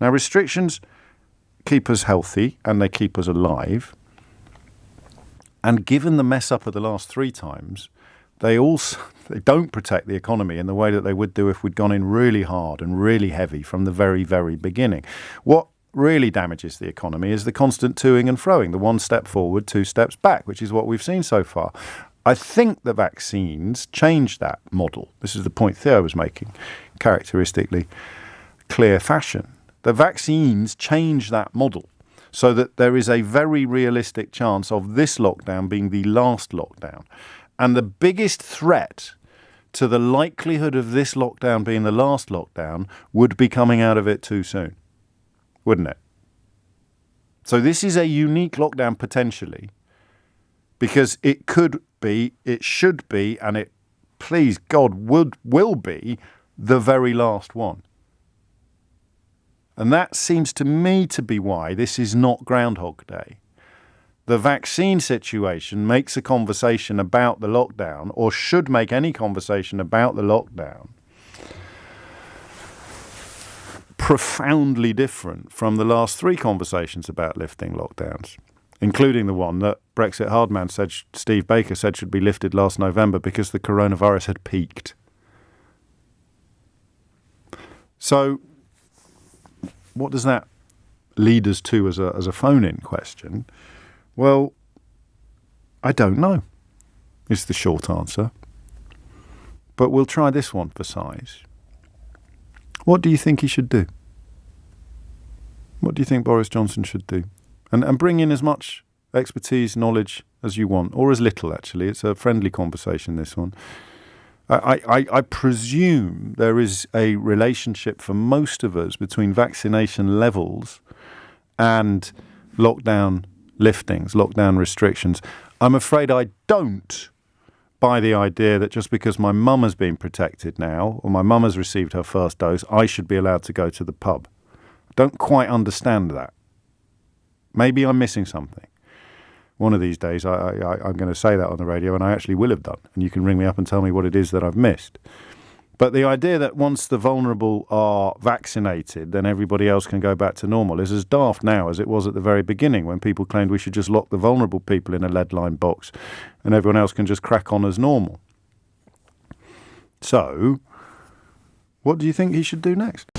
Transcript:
Now, restrictions keep us healthy and they keep us alive. And given the mess up of the last 3 times, they don't protect the economy in the way that they would do if we'd gone in really hard and really heavy from the very, very beginning. What really damages the economy is the constant toing and froing, the 1 step forward, 2 steps back, which is what we've seen so far. I think the vaccines changed that model. This is the point Theo was making, characteristically clear fashion. The vaccines change that model so that there is a very realistic chance of this lockdown being the last lockdown. And the biggest threat to the likelihood of this lockdown being the last lockdown would be coming out of it too soon, wouldn't it? So this is a unique lockdown potentially, because it could be, it should be, and it, please God, will be the very last one. And that seems to me to be why this is not Groundhog Day. The vaccine situation makes a conversation about the lockdown, or should make any conversation about the lockdown, profoundly different from the last 3 conversations about lifting lockdowns, including the one that Brexit hardman said, Steve Baker said, should be lifted last November because the coronavirus had peaked. So what does that lead us to as a phone-in question? Well, I don't know, is the short answer. But we'll try this one for size. What do you think he should do? What do you think Boris Johnson should do? And bring in as much expertise, knowledge as you want, or as little, actually. It's a friendly conversation, this one. I presume there is a relationship for most of us between vaccination levels and lockdown liftings, lockdown restrictions. I'm afraid I don't buy the idea that just because my mum has been protected now, or my mum has received her first dose, I should be allowed to go to the pub. I don't quite understand that. Maybe I'm missing something. One of these days I'm going to say that on the radio, and I actually will have done. And you can ring me up and tell me what it is that I've missed. But the idea that once the vulnerable are vaccinated, then everybody else can go back to normal is as daft now as it was at the very beginning, when people claimed we should just lock the vulnerable people in a lead-lined box and everyone else can just crack on as normal. So, what do you think he should do next?